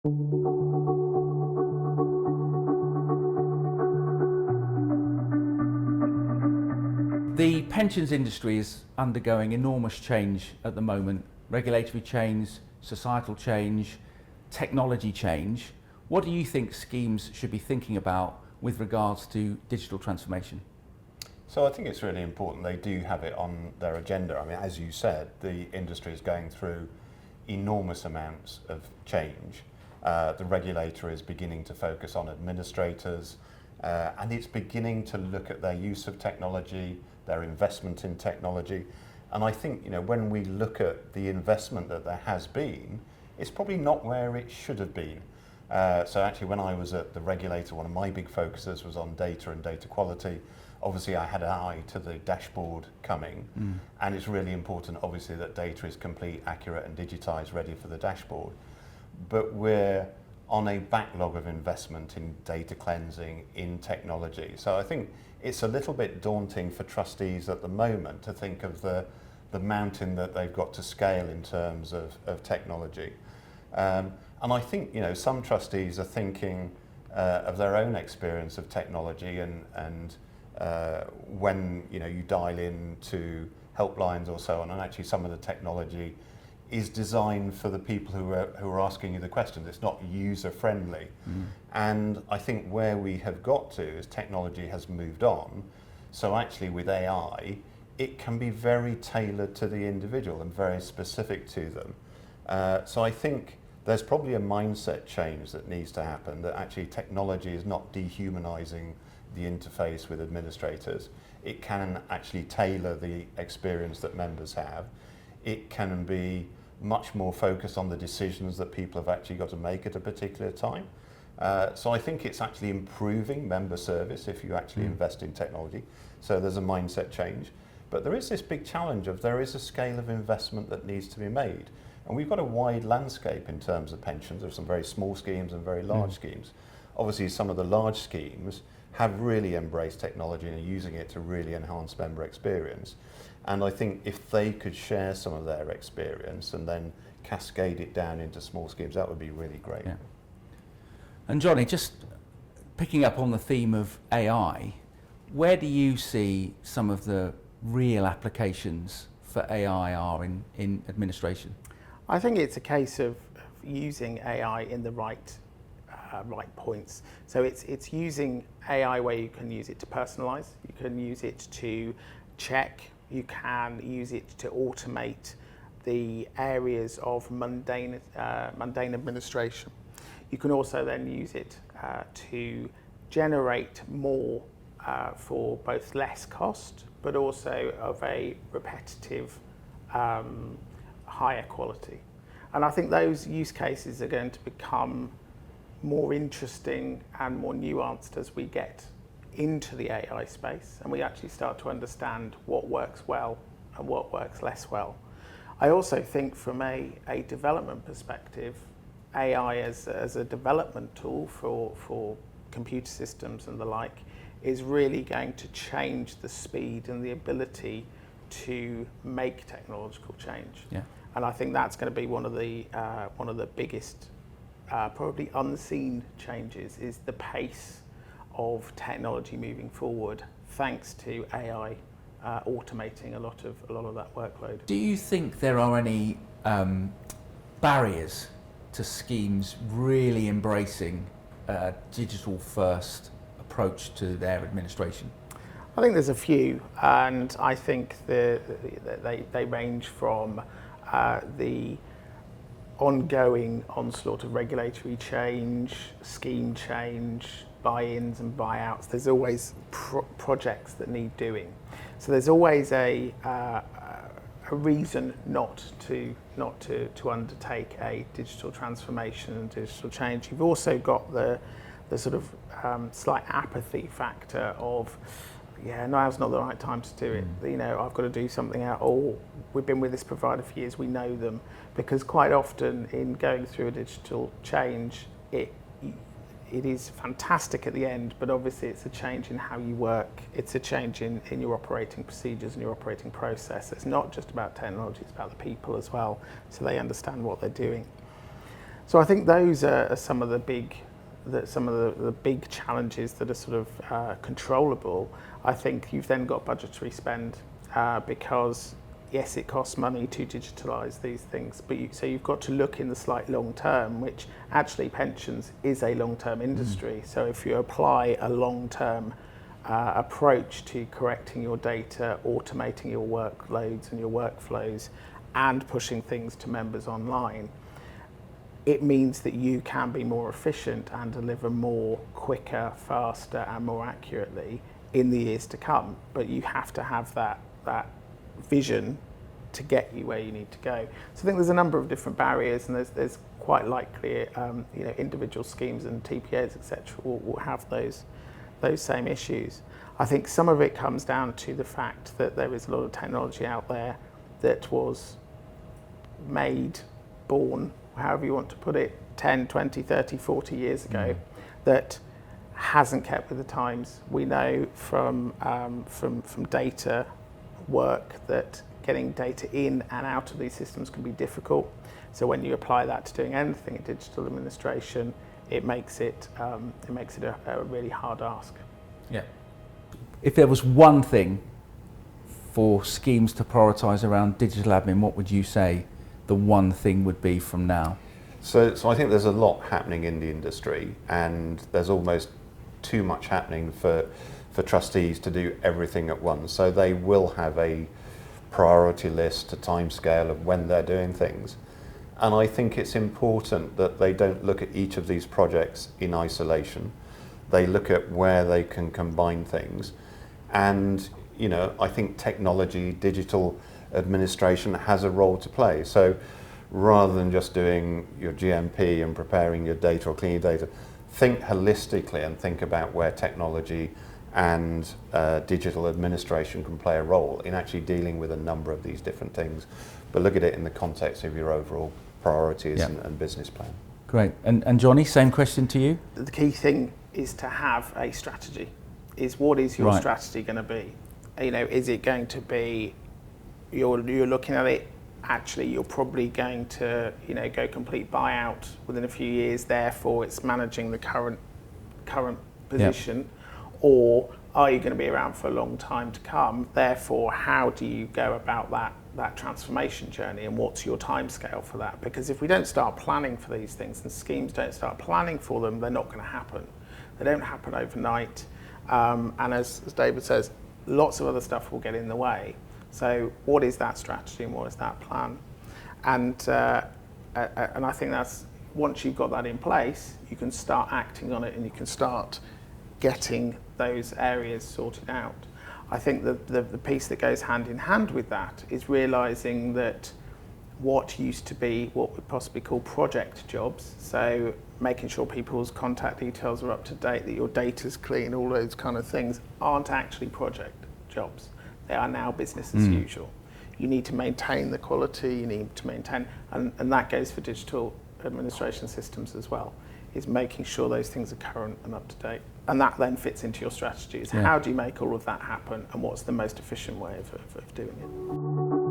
The pensions industry is undergoing enormous change at the moment. Regulatory change, societal change, technology change. What do you think schemes should be thinking about with regards to digital transformation? So I think it's really important they do have it on their agenda. I mean, as you said, the industry is going through enormous amounts of change. The regulator is beginning to focus on administrators, and it's beginning to look at their use of technology, their investment in technology. And I think, when we look at the investment that there has been, it's probably not where it should have been. So actually, when I was at the regulator, one of my big focuses was on data and data quality. Obviously, I had an eye to the dashboard coming, and it's really important, obviously, that data is complete, accurate and digitised, ready for the dashboard. But we're on a backlog of investment in data cleansing, in technology. So I think it's a little bit daunting for trustees at the moment to think of the mountain that they've got to scale in terms of technology. And I think, some trustees are thinking of their own experience of technology and when you dial in to helplines or so on, and actually some of the technology is designed for the people who are asking you the questions. It's not user friendly. And I think where we have got to is technology has moved on. So actually with AI, it can be very tailored to the individual and very specific to them. So I think there's probably a mindset change that needs to happen, that actually technology is not dehumanizing the interface with administrators. It can actually tailor the experience that members have. It can be much more focused on the decisions that people have actually got to make at a particular time. So I think it's actually improving member service if you actually invest in technology. So there's a mindset change. But there is this big challenge of there is a scale of investment that needs to be made. And we've got a wide landscape in terms of pensions. There's some very small schemes and very large schemes. Obviously, some of the large schemes have really embraced technology and are using it to really enhance member experience. And I think if they could share some of their experience and then cascade it down into small schemes, that would be really great. Yeah. And Johnny, just picking up on the theme of AI, where do you see some of the real applications for AI are in administration? I think it's a case of using AI in the right points. So it's using AI where you can use it to personalize, you can use it to check, you can use it to automate the areas of mundane administration. You can also then use it to generate more for both less cost, but also of a repetitive, higher quality. And I think those use cases are going to become more interesting and more nuanced as we get into the AI space and we actually start to understand what works well and what works less well. I also think from a development perspective, AI as a development tool for computer systems and the like is really going to change the speed and the ability to make technological change. Yeah. And I think that's going to be one of the biggest probably unseen changes is the pace of technology moving forward, thanks to AI automating a lot of that workload. Do you think there are any barriers to schemes really embracing a digital first approach to their administration? I think there's a few, and I think they range from the ongoing onslaught of regulatory change, scheme change, buy-ins and buyouts. There's always projects that need doing. So there's always a reason not to undertake a digital transformation and digital change. You've also got the sort of slight apathy factor of, now's not the right time to do it. I've got to do something out, or we've been with this provider for years, we know them. Because quite often in going through a digital change, it is fantastic at the end, but obviously it's a change in how you work. It's a change in your operating procedures and your operating process. It's not just about technology, it's about the people as well, so they understand what they're doing. So I think those are some of the big challenges that are sort of controllable. I think you've then got budgetary spend because yes, it costs money to digitalise these things, but so you've got to look in the slight long term, which actually pensions is a long-term industry. So if you apply a long-term approach to correcting your data, automating your workloads and your workflows, and pushing things to members online, it means that you can be more efficient and deliver more quicker, faster, and more accurately in the years to come. But you have to have that vision to get you where you need to go. So I think there's a number of different barriers, and there's quite likely individual schemes and TPAs, etc., will have those same issues. I think some of it comes down to the fact that there is a lot of technology out there that was made, born, however you want to put it, 10, 20, 30, 40 years ago, that hasn't kept with the times. We know from data work that getting data in and out of these systems can be difficult. So when you apply that to doing anything in digital administration, it makes it a really hard ask. Yeah. If there was one thing for schemes to prioritise around digital admin, what would you say the one thing would be from now? So I think there's a lot happening in the industry, and there's almost too much happening for trustees to do everything at once. So they will have a priority list, a timescale of when they're doing things. And I think it's important that they don't look at each of these projects in isolation. They look at where they can combine things. And, I think technology, digital administration has a role to play. So rather than just doing your GMP and preparing your data or cleaning data, think holistically and think about where technology and digital administration can play a role in actually dealing with a number of these different things. But look at it in the context of your overall priorities and business plan. Great. And Johnny, same question to you? The key thing is to have a strategy. What is your strategy going to be? Is it going to be you're looking at it, actually you're probably going to go complete buyout within a few years, therefore it's managing the current position, or are you going to be around for a long time to come, therefore how do you go about that transformation journey, and what's your time scale for that? Because if we don't start planning for these things and schemes don't start planning for them, they're not going to happen. They don't happen overnight, and as David says, lots of other stuff will get in the way. So what is that strategy and what is that plan? And I think that's, once you've got that in place, you can start acting on it and you can start getting those areas sorted out. I think the piece that goes hand in hand with that is realising that what used to be what we possibly call project jobs, so making sure people's contact details are up to date, that your data's clean, all those kind of things, aren't actually project jobs. They are now business as usual. You need to maintain the quality, you need to maintain, and that goes for digital administration systems as well, is making sure those things are current and up to date. And that then fits into your strategy, is how do you make all of that happen and what's the most efficient way of doing it?